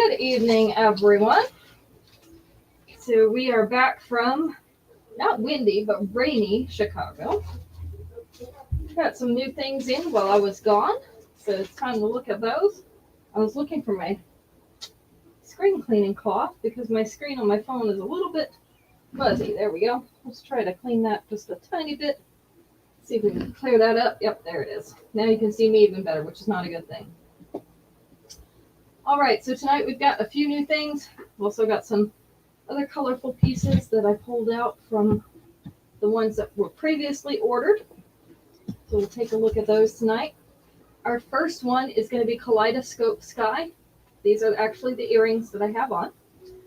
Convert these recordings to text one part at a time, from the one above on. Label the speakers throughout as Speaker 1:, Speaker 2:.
Speaker 1: Good evening, everyone. So we are back from not windy, but rainy Chicago. Got some new things in while I was gone, so it's time to look at those. I was looking for my screen cleaning cloth because my screen on my phone is a little bit fuzzy. There we go. Let's try to clean that just a tiny bit. See if we can clear that up. Yep, there it is. Now you can see me even better, which is not a good thing. All right, so tonight we've got a few new things. We've also got some other colorful pieces that I pulled out from the ones that were previously ordered. So we'll take a look at those tonight. Our first one is going to be Kaleidoscope Sky. These are actually the earrings that I have on.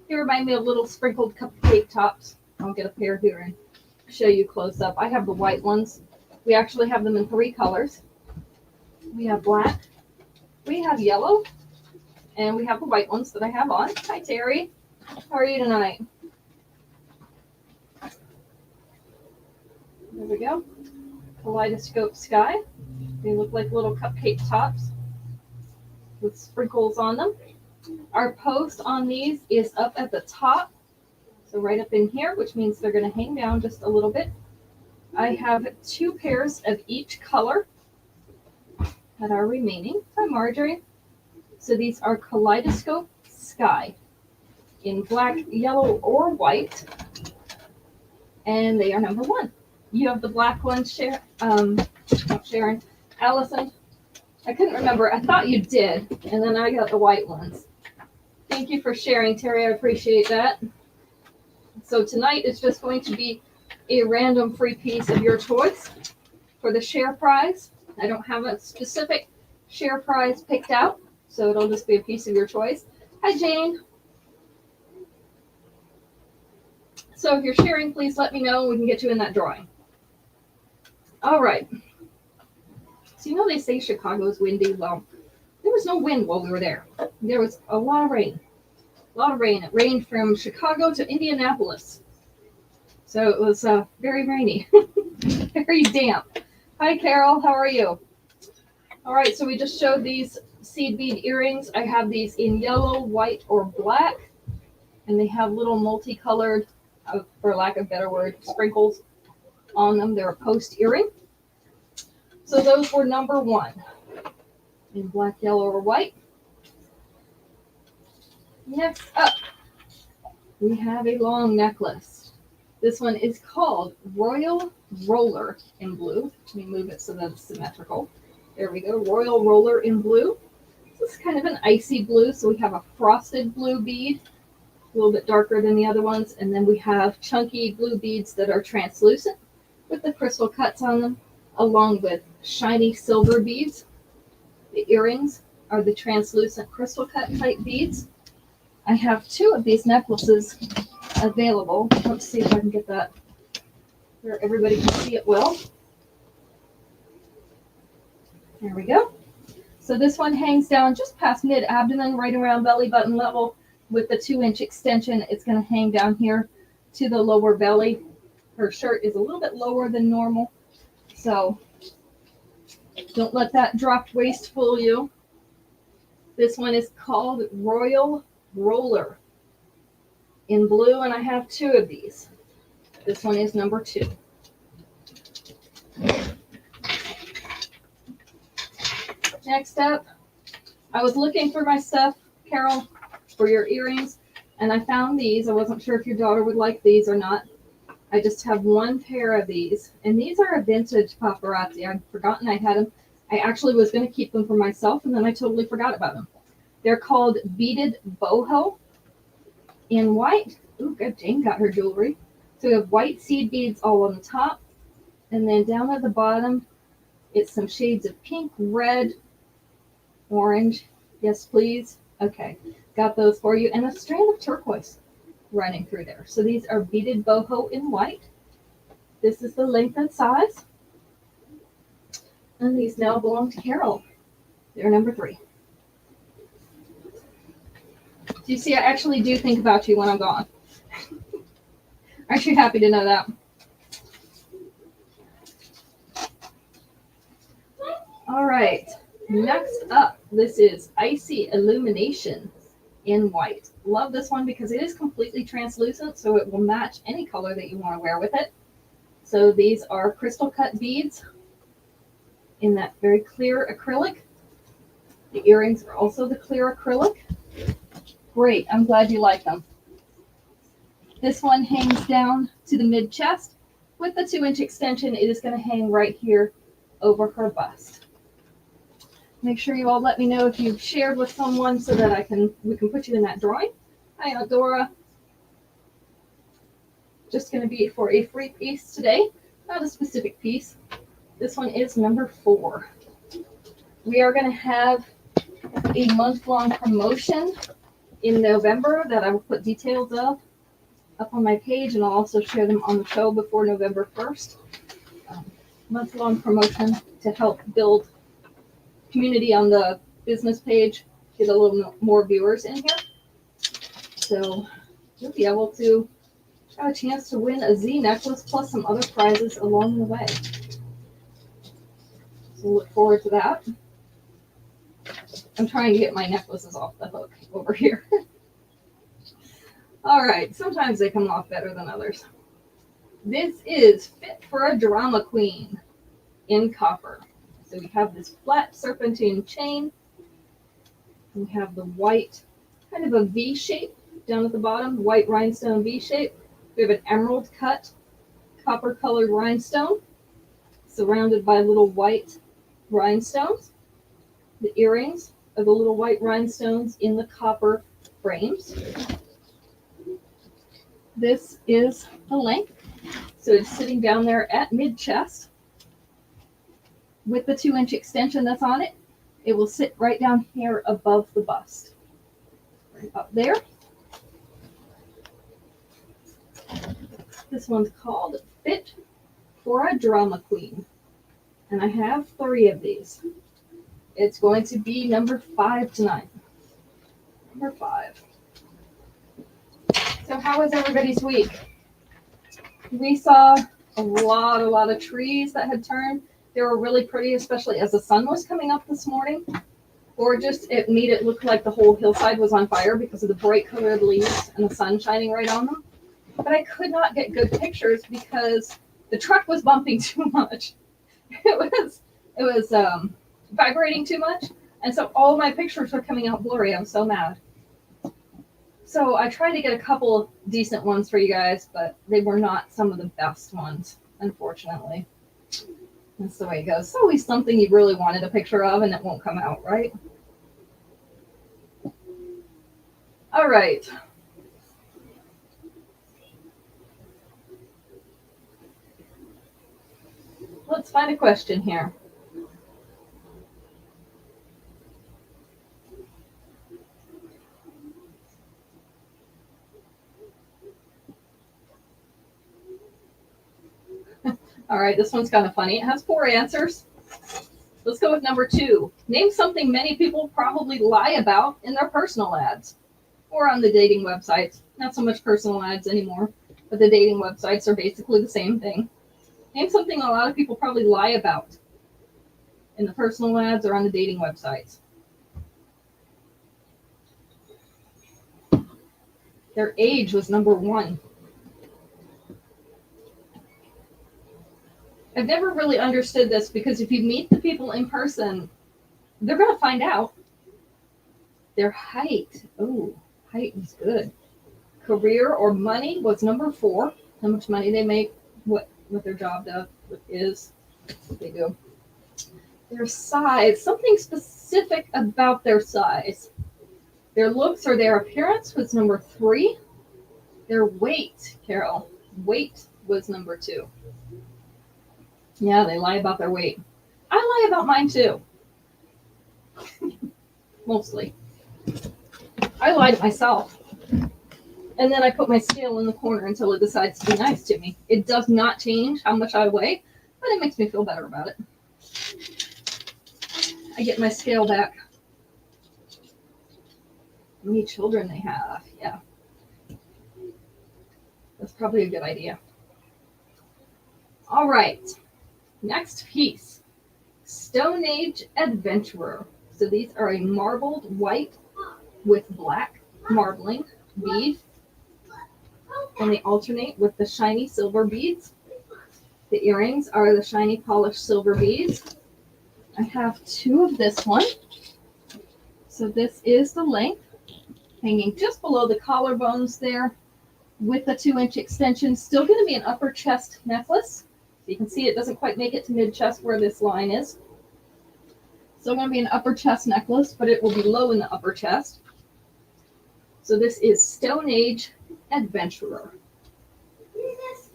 Speaker 1: They remind me of little sprinkled cupcake tops. I'll get a pair here and show you close up. I have the white ones. We actually have them in 3 colors. We have black, we have yellow, and we have the white ones that I have on. Hi, Terry. How are you tonight? There we go. Kaleidoscope Sky. They look like little cupcake tops with sprinkles on them. Our post on these is up at the top. So right up in here, which means they're going to hang down just a little bit. I have 2 pairs of each color that are remaining. Hi, Marjorie. So these are Kaleidoscope Sky in black, yellow, or white. And they are number 1. You have the black one, not Sharon, Allison. I couldn't remember. I thought you did. And then I got the white ones. Thank you for sharing, Terry. I appreciate that. So tonight it's just going to be a random free piece of your choice for the share prize. I don't have a specific share prize picked out, so it'll just be a piece of your choice. Hi, Jane. So if you're sharing, please let me know. We can get you in that drawing. All right. So you know they say Chicago's windy. Well, there was no wind while we were there. There was a lot of rain. A lot of rain. It rained from Chicago to Indianapolis. So it was very rainy. Very damp. Hi, Carol. How are you? All right. So we just showed these seed bead earrings. I have these in yellow, white, or black. And they have little multicolored, for lack of a better word, sprinkles on them. They're a post earring. So those were number 1 in black, yellow, or white. Next up, we have a long necklace. This one is called Royal Roller in blue. Let me move it so that it's symmetrical. There we go, Royal Roller in blue. This is kind of an icy blue, so we have a frosted blue bead, a little bit darker than the other ones, and then we have chunky blue beads that are translucent with the crystal cuts on them, along with shiny silver beads. The earrings are the translucent crystal cut type beads. I have 2 of these necklaces available. Let's see if I can get that where everybody can see it well. There we go. So this one hangs down just past mid-abdomen, right around belly button level with the 2-inch extension. It's going to hang down here to the lower belly. Her shirt is a little bit lower than normal, so don't let that dropped waist fool you. This one is called Royal Roller in blue, and I have 2 of these. This one is number 2. Next up, I was looking for my stuff, Carol, for your earrings, and I found these. I wasn't sure if your daughter would like these or not. I just have 1 pair of these, and these are a vintage paparazzi. I'd forgotten I had them. I actually was going to keep them for myself, and then I totally forgot about them. They're called Beaded Boho in white. Ooh, good. Jane got her jewelry. So we have white seed beads all on the top, and then down at the bottom, it's some shades of pink, red, orange. Yes, please. Okay, got those for you, and a strand of turquoise running through there. So these are Beaded Boho in white. This is the length and size. And these now belong to Carol. They're number 3. Do you see, I actually do think about you when I'm gone. Aren't you happy to know that? All right, next up, this is Icy Illumination in white. Love this one because it is completely translucent, so it will match any color that you want to wear with it. So these are crystal cut beads in that very clear acrylic. The earrings are also the clear acrylic. Great, I'm glad you like them. This one hangs down to the mid chest. With the 2-inch extension, it is going to hang right here over her bust. Make sure you all let me know if you've shared with someone so that we can put you in that drawing. Hi, Aunt Dora. Just going to be for a free piece today, not a specific piece. This one is number 4. We are going to have a month-long promotion in November that I will put details of up on my page, and I'll also share them on the show before November 1st. Month-long promotion to help build community on the business page, get a little more viewers in here. So you'll be able to have a chance to win a Z necklace plus some other prizes along the way. So look forward to that. I'm trying to get my necklaces off the hook over here. All right, sometimes they come off better than others. This is Fit for a Drama Queen in copper. So we have this flat serpentine chain. We have the white, kind of a V shape down at the bottom, white rhinestone V shape. We have an emerald cut, copper colored rhinestone, surrounded by little white rhinestones. The earrings are the little white rhinestones in the copper frames. This is the length. So it's sitting down there at mid-chest. With the 2-inch extension that's on it, it will sit right down here above the bust. Right up there. This one's called Fit for a Drama Queen. And I have 3 of these. It's going to be number 5 tonight. Number 5. So how was everybody's week? We saw a lot of trees that had turned. They were really pretty, especially as the sun was coming up this morning. Gorgeous. It made it look like the whole hillside was on fire because of the bright colored leaves and the sun shining right on them. But I could not get good pictures because the truck was bumping too much. It was vibrating too much. And so all my pictures were coming out blurry. I was so mad. So I tried to get a couple decent ones for you guys, but they were not some of the best ones, unfortunately. That's the way it goes. It's always something you really wanted a picture of and it won't come out, right? All right. Let's find a question here. All right, this one's kind of funny. It has 4 answers. Let's go with number 2. Name something many people probably lie about in their personal ads or on the dating websites. Not so much personal ads anymore, but the dating websites are basically the same thing. Name something a lot of people probably lie about in the personal ads or on the dating websites. Their age was number 1. I've never really understood this because if you meet the people in person, they're going to find out. Their height. Oh, height is good. Career or money was number 4. How much money they make, what their job does, what they do. Their size, something specific about their size. Their looks or their appearance was number 3. Their weight, Carol, weight was number 2. Yeah, they lie about their weight. I lie about mine too. Mostly. I lie to myself. And then I put my scale in the corner until it decides to be nice to me. It does not change how much I weigh, but it makes me feel better about it. I get my scale back. How many children they have. Yeah. That's probably a good idea. All right. Next piece, Stone Age Adventurer. So these are a marbled white with black marbling bead, and they alternate with the shiny silver beads. The earrings are the shiny polished silver beads. I have 2 of this one. So this is the length, hanging just below the collarbones there with a 2-inch extension. Still going to be an upper chest necklace. So you can see it doesn't quite make it to mid-chest where this line is. Still going to be an upper chest necklace, but it will be low in the upper chest. So this is Stone Age Adventurer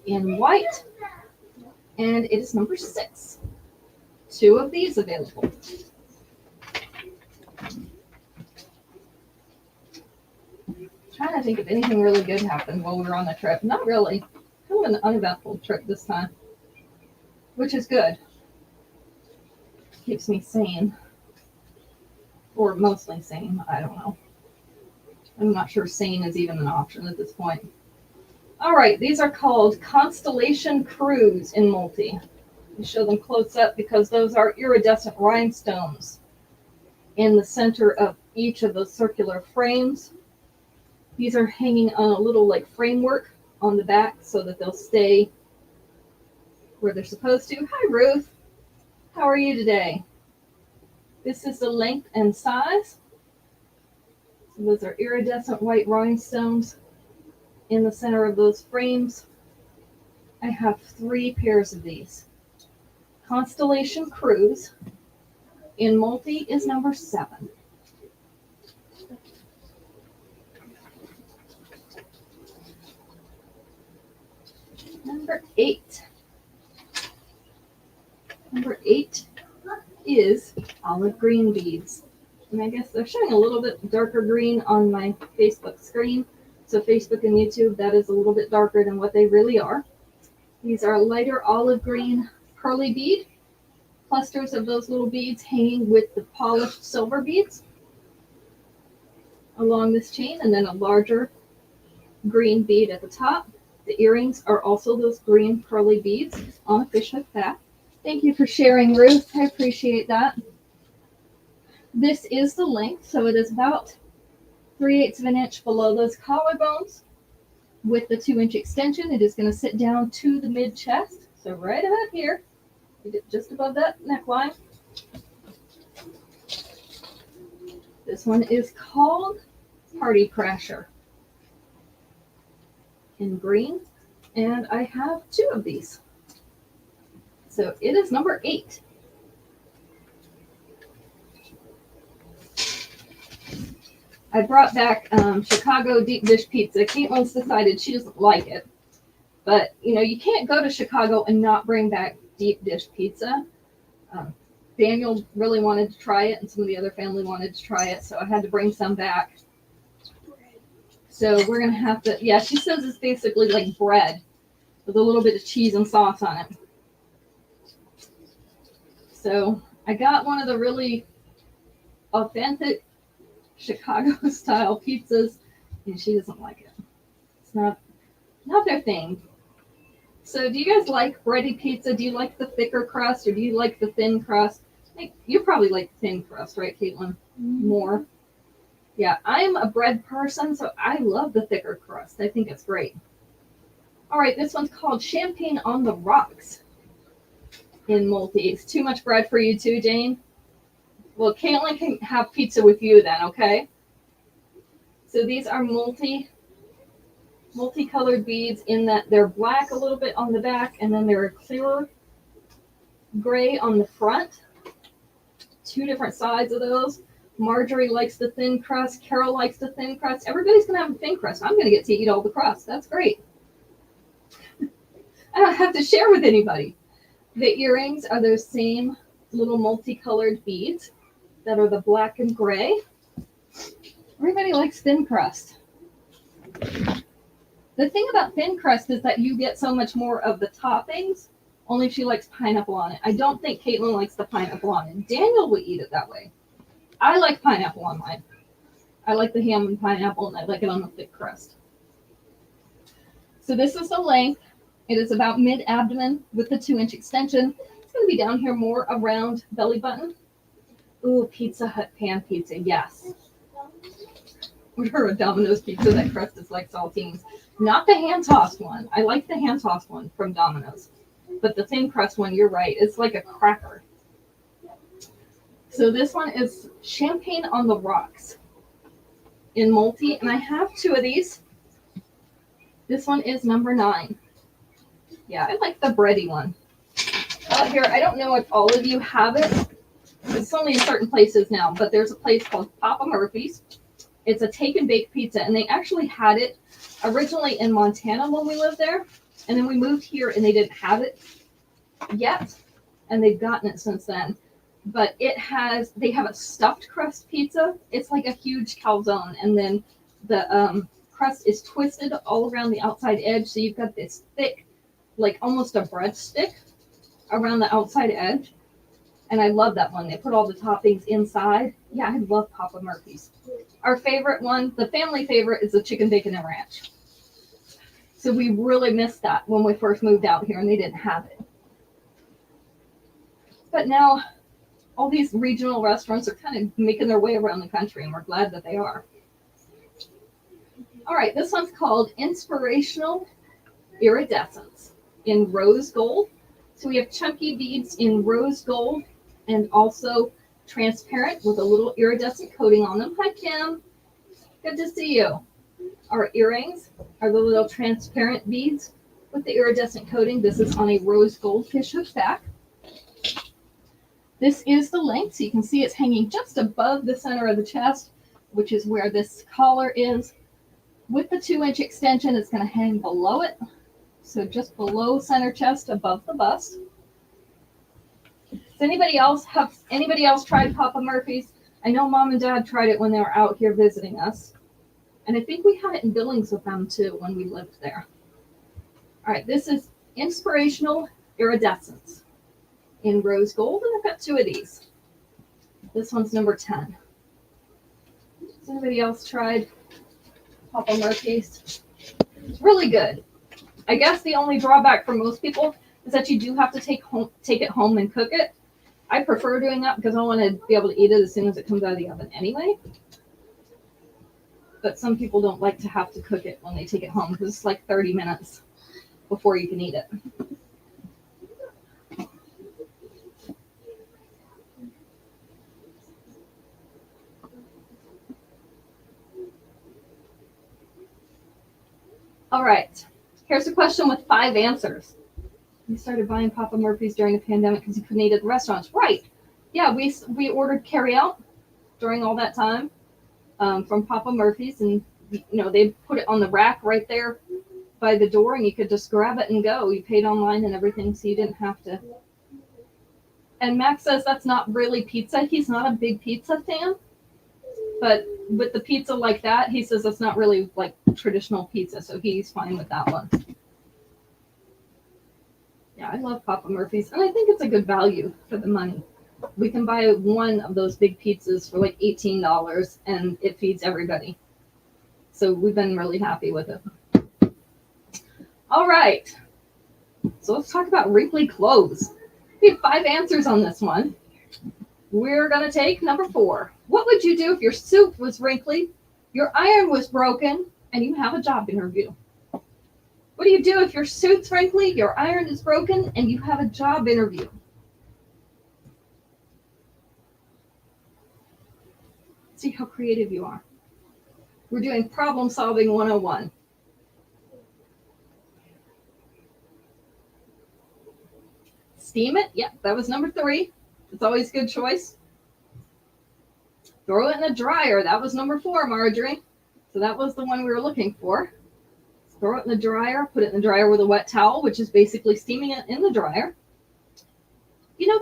Speaker 1: in white, and it is number 6. 2 of these available. Trying to think if anything really good happened while we were on the trip. Not really. Kind of an uneventful trip this time, which is good. Keeps me sane. Or mostly sane. I don't know. I'm not sure sane is even an option at this point. All right, these are called Constellation Cruise in multi. We show them close up because those are iridescent rhinestones in the center of each of those circular frames. These are hanging on a little like framework on the back so that they'll stay where they're supposed to. Hi, Ruth. How are you today? This is the length and size. So those are iridescent white rhinestones in the center of those frames. I have 3 pairs of these. Constellation Cruise in multi is number 7. Number 8. Number 8 is olive green beads. And I guess they're showing a little bit darker green on my Facebook screen. So Facebook and YouTube, that is a little bit darker than what they really are. These are lighter olive green pearly bead. Clusters of those little beads hanging with the polished silver beads along this chain, and then a larger green bead at the top. The earrings are also those green pearly beads on a fishhook back. Thank you for sharing, Ruth. I appreciate that. This is the length, so it is about 3/8 of an inch below those collarbones. With the 2-inch extension, it is going to sit down to the mid-chest, so right about here, just above that neckline. This one is called Party Crasher in green, and I have 2 of these. So it is number 8. I brought back Chicago deep dish pizza. Caitlin's decided she doesn't like it. But, you know, you can't go to Chicago and not bring back deep dish pizza. Daniel really wanted to try it, and some of the other family wanted to try it, so I had to bring some back. So we're going to have to, yeah, she says it's basically like bread with a little bit of cheese and sauce on it. So I got one of the really authentic Chicago style pizzas, and she doesn't like it. It's not their thing. So do you guys like bready pizza? Do you like the thicker crust, or do you like the thin crust? I think you probably like the thin crust, right, Caitlin? More. Yeah, I'm a bread person, so I love the thicker crust. I think it's great. All right, this one's called Champagne on the Rocks in multi. It's too much bread for you too, Jane? Well, Caitlin can have pizza with you then, okay? So these are multicolored beads in that they're black a little bit on the back, and then they're a clearer gray on the front. 2 different sides of those. Marjorie likes the thin crust. Carol likes the thin crust. Everybody's going to have a thin crust. I'm going to get to eat all the crust. That's great. I don't have to share with anybody. The earrings are those same little multicolored beads that are the black and gray. Everybody likes thin crust. The thing about thin crust is that you get so much more of the toppings, only she likes pineapple on it. I don't think Caitlin likes the pineapple on it. Daniel would eat it that way. I like pineapple on mine. I like the ham and pineapple, and I like it on the thick crust. So this is the length. It is about mid-abdomen with the 2-inch extension. It's going to be down here more around belly button. Ooh, Pizza Hut pan pizza, yes. order a Domino's pizza that crust is like saltines. Not the hand tossed one. I like the hand tossed one from Domino's. But the thin crust one, you're right, it's like a cracker. So this one is champagne on the rocks in multi, and I have 2 of these. This one is number 9. Yeah, I like the bready one. Out here, I don't know if all of you have it. It's only in certain places now, but there's a place called Papa Murphy's. It's a take and bake pizza, and they actually had it originally in Montana when we lived there, and then we moved here and they didn't have it yet, and they've gotten it since then. But they have a stuffed crust pizza. It's like a huge calzone, and then the crust is twisted all around the outside edge, so you've got this thick, like almost a breadstick around the outside edge. And I love that one. They put all the toppings inside. Yeah, I love Papa Murphy's. Our favorite one, the family favorite, is the chicken bacon and ranch. So we really missed that when we first moved out here and they didn't have it. But now all these regional restaurants are kind of making their way around the country, and we're glad that they are. All right, this one's called Inspirational Iridescence in rose gold. So we have chunky beads in rose gold and also transparent with a little iridescent coating on them. Hi, Kim. Good to see you. Our earrings are the little transparent beads with the iridescent coating. This is on a rose gold fish hook back. This is the length, so you can see it's hanging just above the center of the chest, which is where this collar is. With the 2-inch extension, it's going to hang below it. So just below center chest, above the bust. Does anybody else tried Papa Murphy's? I know Mom and Dad tried it when they were out here visiting us. And I think we had it in Billings with them too when we lived there. All right, this is Inspirational Iridescence in rose gold, and I've got 2 of these. This one's number 10. Has anybody else tried Papa Murphy's? It's really good. I guess the only drawback for most people is that you do have to take it home and cook it. I prefer doing that because I want to be able to eat it as soon as it comes out of the oven anyway. But some people don't like to have to cook it when they take it home because it's like 30 minutes before you can eat it. All right. Here's a question with 5 answers. We started buying Papa Murphy's during the pandemic because you couldn't eat at the restaurants. Right. Yeah, we ordered carry out during all that time from Papa Murphy's, and they put it on the rack right there by the door, and you could just grab it and go. You paid online and everything, so you didn't have to. And Max says that's not really pizza. He's not a big pizza fan, but with the pizza like that, he says that's not really like traditional pizza, so he's fine with that one. Yeah, I love Papa Murphy's, and I think it's a good value for the money. We can buy one of those big pizzas for like $18, and it feeds everybody. So we've been really happy with it. All right. So let's talk about wrinkly clothes. We have 5 answers on this one. We're going to take number 4. What would you do if your suit was wrinkly, your iron was broken, and you have a job interview? What do you do if your suit's wrinkly, your iron is broken, and you have a job interview? See how creative you are. We're doing problem solving 101. Steam it. Yep, that was number 3. It's always a good choice. Throw it in the dryer. That was number 4, Marjorie. So that was the one we were looking for. Throw it in the dryer. Put it in the dryer with a wet towel, which is basically steaming it in the dryer.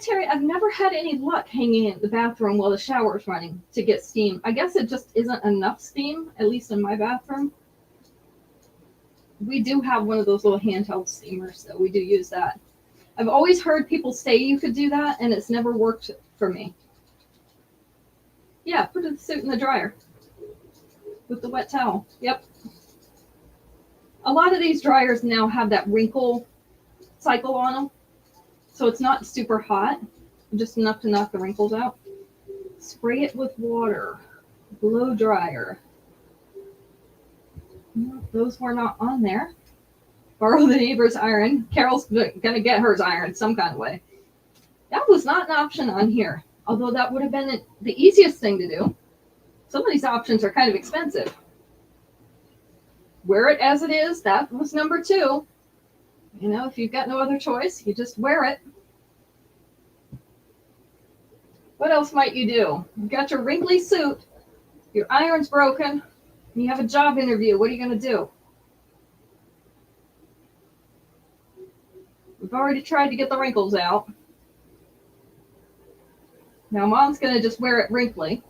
Speaker 1: Terry, I've never had any luck hanging in the bathroom while the shower's running to get steam. I guess it just isn't enough steam, at least in my bathroom. We do have one of those little handheld steamers, so we do use that. I've always heard people say you could do that, and it's never worked for me. Yeah, put the suit in the dryer with the wet towel. Yep. A lot of these dryers now have that wrinkle cycle on them, so it's not super hot, just enough to knock the wrinkles out. Spray it with water. Blow dryer. No, those were not on there. Borrow the neighbor's iron. Carol's gonna get hers ironed some kind of way. That was not an option on here, although that would have been the easiest thing to do. Some of these options are kind of expensive. Wear it as it is. That was number 2. You know, if you've got no other choice, you just wear it. What else might you do? You've got your wrinkly suit, your iron's broken, and you have a job interview. What are you going to do? We've already tried to get the wrinkles out. Now Mom's going to just wear it wrinkly.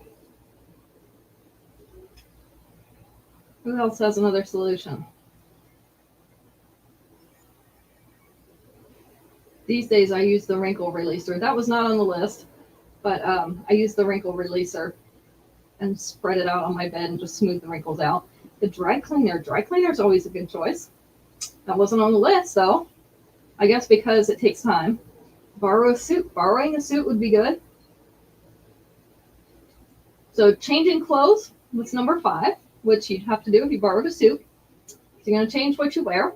Speaker 1: Who else has another solution? These days I use the wrinkle releaser. That was not on the list, but I use the wrinkle releaser and spread it out on my bed and just smooth the wrinkles out. The dry cleaner is always a good choice. That wasn't on the list though. I guess because it takes time. Borrowing a suit would be good. So changing clothes was number 5, which you'd have to do if you borrowed a suit. So you're going to change what you wear.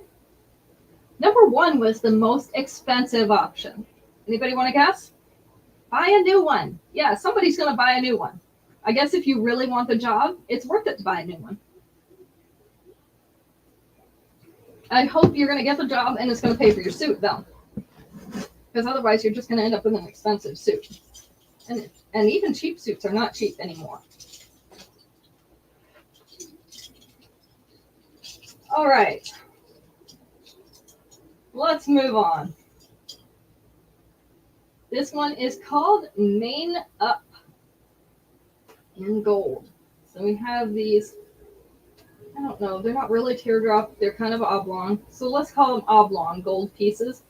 Speaker 1: Number 1 was the most expensive option. Anybody want to guess? Buy a new one. Yeah, somebody's going to buy a new one. I guess if you really want the job, it's worth it to buy a new one. I hope you're going to get the job and it's going to pay for your suit, though. Because otherwise, you're just going to end up with an expensive suit. And even cheap suits are not cheap anymore. All right. Let's move on. This one is called Mane Up in gold. So we have these, I don't know, they're not really teardrop, they're kind of oblong. So let's call them oblong gold pieces.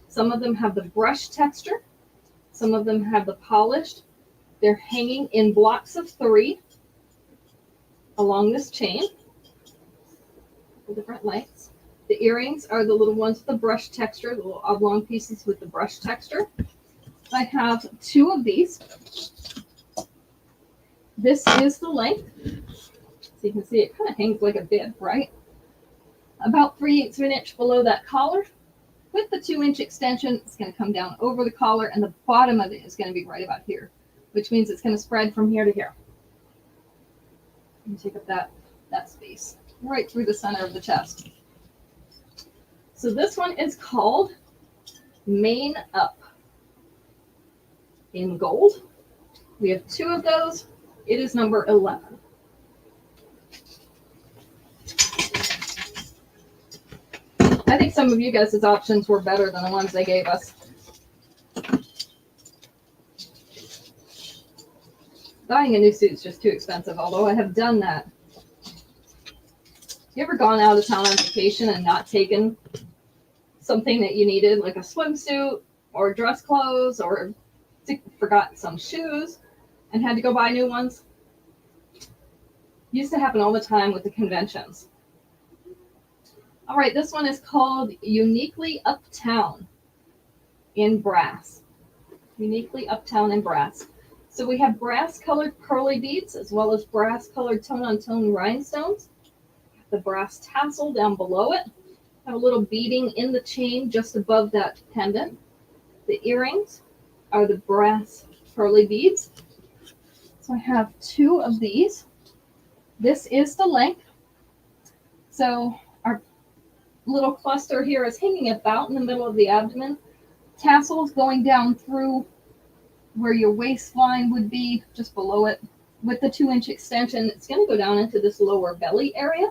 Speaker 1: Some of them have the brush texture. Some of them have the polished. They're hanging in blocks of 3 along this chain. Different lengths. The earrings are the little ones with the brush texture, the little oblong pieces with the brush texture. I have 2 of these. This is the length. So you can see it kind of hangs like a bib, right? About 3/8 of an inch below that collar. With the 2-inch extension, it's going to come down over the collar, and the bottom of it is going to be right about here, which means it's going to spread from here to here. And take up that space right through the center of the chest. So this one is called Mane Up in gold. We have 2 of those. It is number 11. I think some of you guys' options were better than the ones they gave us. Buying a new suit is just too expensive, although I have done that. You ever gone out of town on vacation and not taken something that you needed, like a swimsuit or dress clothes, or forgot some shoes and had to go buy new ones? Used to happen all the time with the conventions. All right, this one is called Uniquely Uptown in brass. Uniquely Uptown in brass. So we have brass-colored pearly beads as well as brass-colored tone-on-tone rhinestones. The brass tassel down below it. Have a little beading in the chain just above that pendant. The earrings are the brass pearly beads. So I have 2 of these. This is the length. So our little cluster here is hanging about in the middle of the abdomen. Tassels going down through where your waistline would be, just below it. With the 2-inch extension, it's going to go down into this lower belly area.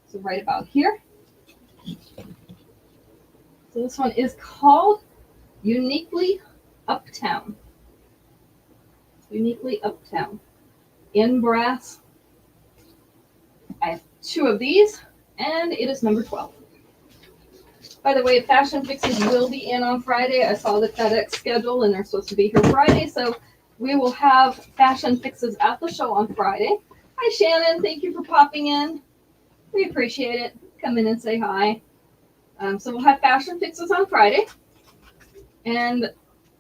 Speaker 1: So right about here. So this one is called Uniquely Uptown. Uniquely Uptown in brass. I have 2 of these, and it is number 12. By the way, Fashion Fixes will be in on Friday. I saw the FedEx schedule, and they're supposed to be here Friday, so we will have Fashion Fixes at the show on Friday. Hi, Shannon. Thank you for popping in. We appreciate it. Come in and say hi. So we'll have Fashion Fixes on Friday, and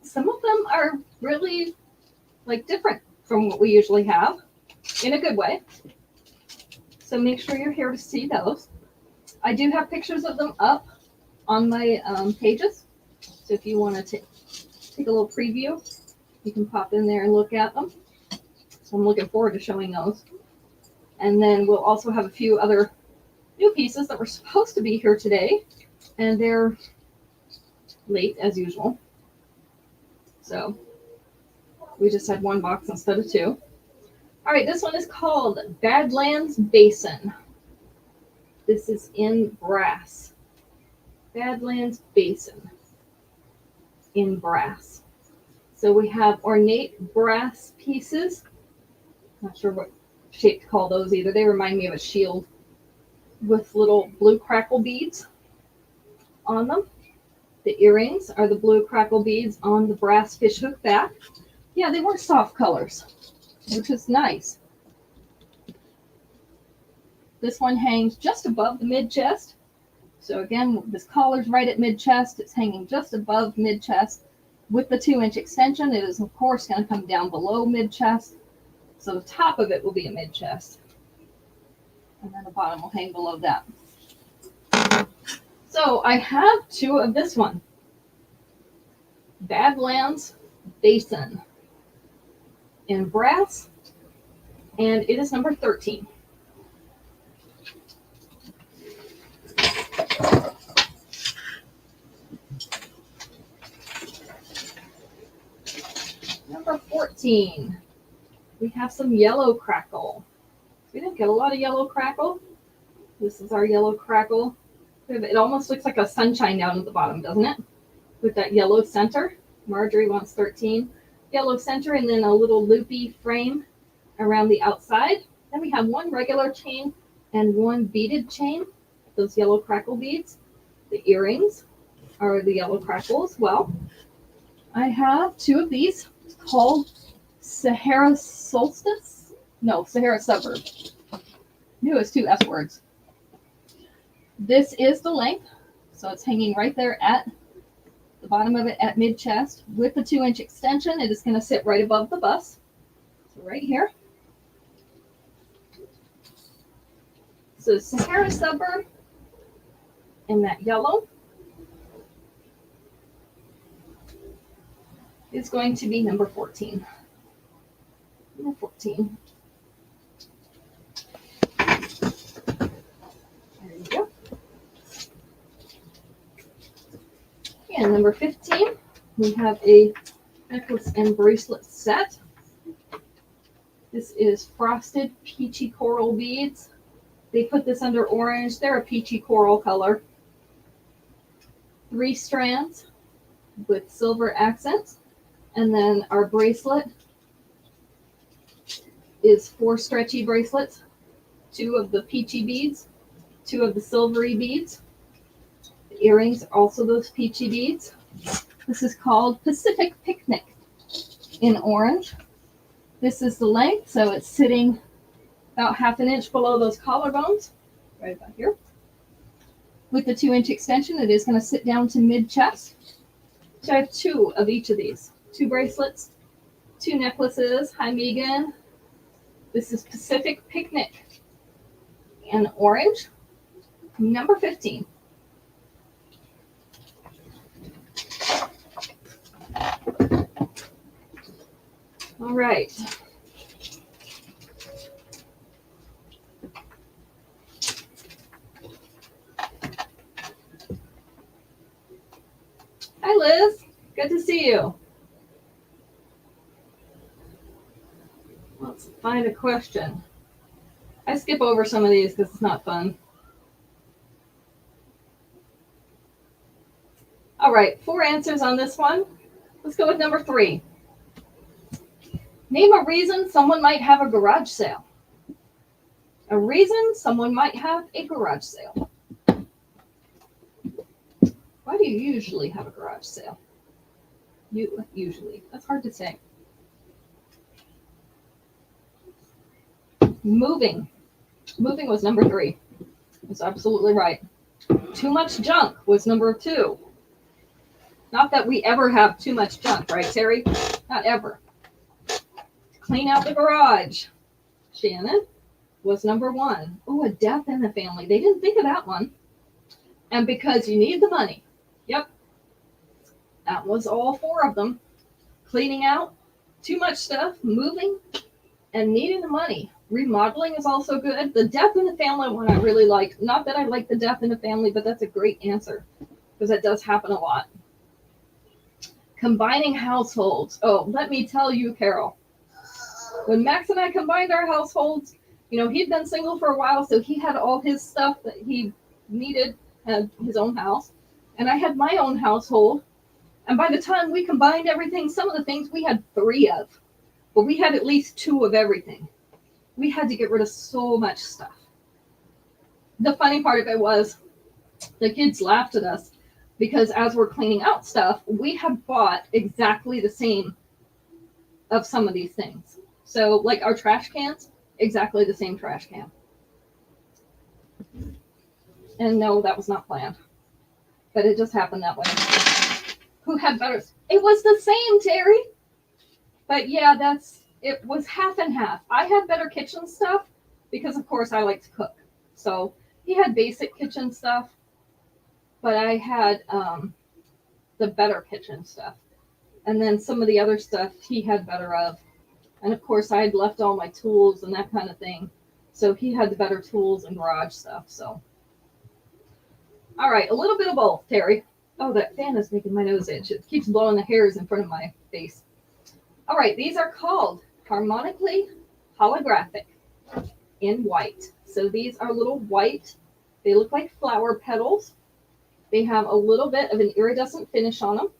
Speaker 1: some of them are really different from what we usually have in a good way. So make sure you're here to see those. I do have pictures of them up on my pages. So if you want to take a little preview, you can pop in there and look at them. So I'm looking forward to showing those. And then we'll also have a few other new pieces that were supposed to be here today, and they're late as usual. So we just had one box instead of two. All right, this one is called Badlands Basin. This is in brass. Badlands Basin in brass. So we have ornate brass pieces. Not sure what shape to call those either. They remind me of a shield with little blue crackle beads on them. The earrings are the blue crackle beads on the brass fishhook back. Yeah, they were soft colors, which is nice. This one hangs just above the mid-chest. So again, this collar's right at mid-chest. It's hanging just above mid-chest. With the 2-inch extension, it is, of course, going to come down below mid-chest. So the top of it will be a mid-chest. And then the bottom will hang below that. So I have two of this one. Badlands Basin in brass. And it is number 13. Number 14. We have some yellow crackle. We didn't get a lot of yellow crackle. This is our yellow crackle. It almost looks like a sunshine down at the bottom, doesn't it? With that yellow center. Marjorie wants 13. Yellow center and then a little loopy frame around the outside. Then we have one regular chain and one beaded chain. Those yellow crackle beads. The earrings are the yellow crackle as well. I have two of these called Sahara Solstice. No, Sahara Suburb. Knew it was two S words. This is the length, so it's hanging right there at the bottom of it at mid-chest. With the 2-inch extension, it is going to sit right above the bust. So right here. So Sahara Suburb in that yellow is going to be number 14. Number 14. There you go. And number 15, we have a necklace and bracelet set. This is frosted peachy coral beads. They put this under orange. They're a peachy coral color. 3 strands with silver accents. And then our bracelet is 4 stretchy bracelets. 2 of the peachy beads, 2 of the silvery beads. The earrings are also those peachy beads. This is called Pacific Picnic in orange. This is the length, so it's sitting about 1/2 inch below those collarbones, right about here. With the 2-inch extension, it is going to sit down to mid-chest. So I have 2 of each of these. 2 bracelets, 2 necklaces. Hi, Megan. This is Pacific Picnic in orange, number 15. All right. Hi, Liz. Good to see you. Let's find a question. I skip over some of these because it's not fun. All right, 4 answers on this one. Let's go with number 3. Name a reason someone might have a garage sale. A reason someone might have a garage sale. Why do you usually have a garage sale? Usually. That's hard to say. Moving. Moving was number 3. That's absolutely right. Too much junk was number 2. Not that we ever have too much junk, right, Terry? Not ever. Clean out the garage. Shannon. was number 1. Oh, a death in the family. They didn't think of that one. And because you need the money. Yep. That was all 4 of them. Cleaning out, too much stuff, moving, and needing the money. Remodeling is also good. The death in the family one I really like. Not that I like the death in the family, but that's a great answer because that does happen a lot. Combining households. Oh, let me tell you, Carol. When Max and I combined our households, he'd been single for a while, so he had all his stuff that he needed, had his own house, and I had my own household. And by the time we combined everything, some of the things we had 3 of, but we had at least 2 of everything. We had to get rid of so much stuff. The funny part of it was the kids laughed at us because as we're cleaning out stuff, we had bought exactly the same of some of these things. So like our trash cans, exactly the same trash can. And no, that was not planned, but it just happened that way. Who had better? It was the same, Terry. But yeah, it was half and half. I had better kitchen stuff because, of course, I like to cook. So he had basic kitchen stuff, but I had the better kitchen stuff. And then some of the other stuff he had better of. And, of course, I had left all my tools and that kind of thing. So he had the better tools and garage stuff. So, all right, a little bit of both, Terry. Oh, that fan is making my nose itch. It keeps blowing the hairs in front of my face. All right, these are called harmonically holographic in white. So these are little white. They look like flower petals. They have a little bit of an iridescent finish on them.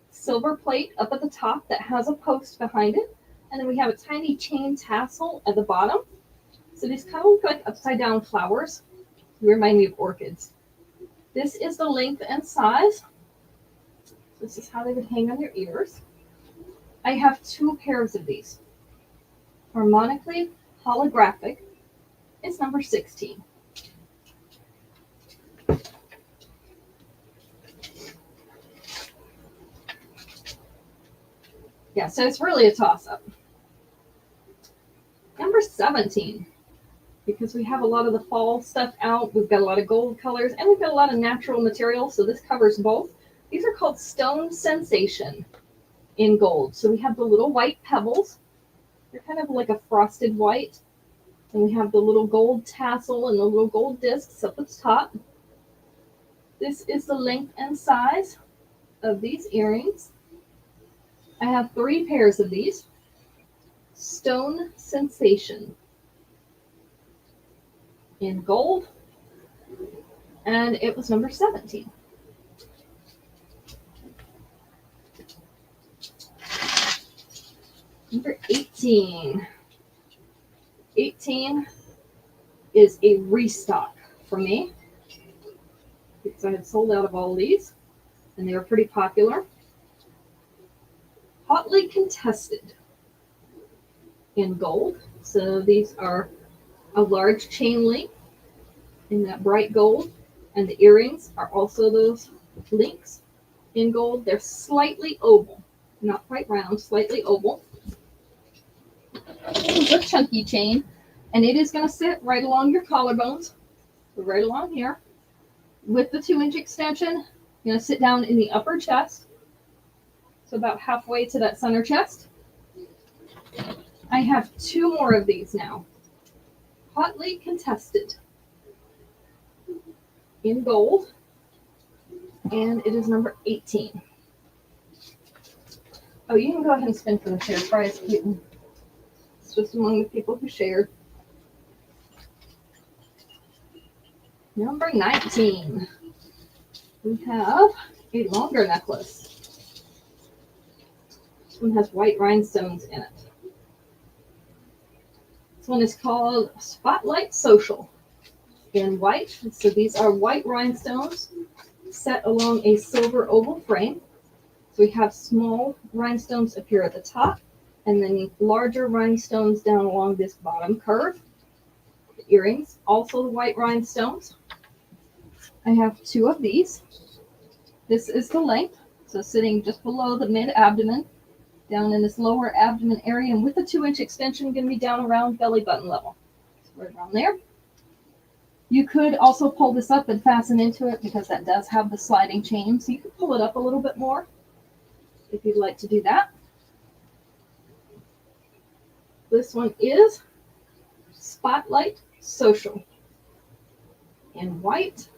Speaker 1: Silver plate up at the top that has a post behind it. And then we have a tiny chain tassel at the bottom. So these kind of look like upside down flowers. They remind me of orchids. This is the length and size. This is how they would hang on your ears. I have 2 pairs of these. Harmonically holographic is number 16. Yeah, so it's really a toss-up. Number 17, because we have a lot of the fall stuff out. We've got a lot of gold colors, and we've got a lot of natural materials, so this covers both. These are called Stone Sensation in gold. So we have the little white pebbles. They're kind of like a frosted white. And we have the little gold tassel and the little gold discs up at the top. This is the length and size of these earrings. I have 3 pairs of these. Stone Sensation in gold. And it was number 17. Number 18. 18 is a restock for me because I had sold out of all these and they were pretty popular. Hotly Contested in gold. So these are a large chain link in that bright gold, and the earrings are also those links in gold. They're slightly oval, not quite round, slightly oval. This is a chunky chain, and it is going to sit right along your collarbones, so right along here. With the 2-inch extension, you're going to sit down in the upper chest, so about halfway to that center chest. I have 2 more of these now. Hotly Contested in gold, and it is number 18. Oh, you can go ahead and spin for the share prize, Keaton. It's just among the people who shared. Number 19. We have a longer necklace. This one has white rhinestones in it. This one is called Spotlight Social in white. So these are white rhinestones set along a silver oval frame. So we have small rhinestones up here at the top, and then larger rhinestones down along this bottom curve. The earrings, also the white rhinestones. I have 2 of these. This is the length, so sitting just below the mid-abdomen, down in this lower abdomen area, and with the 2-inch extension, going to be down around belly button level. right around there. You could also pull this up and fasten into it because that does have the sliding chain. So you can pull it up a little bit more if you'd like to do that. This one is Spotlight Social in white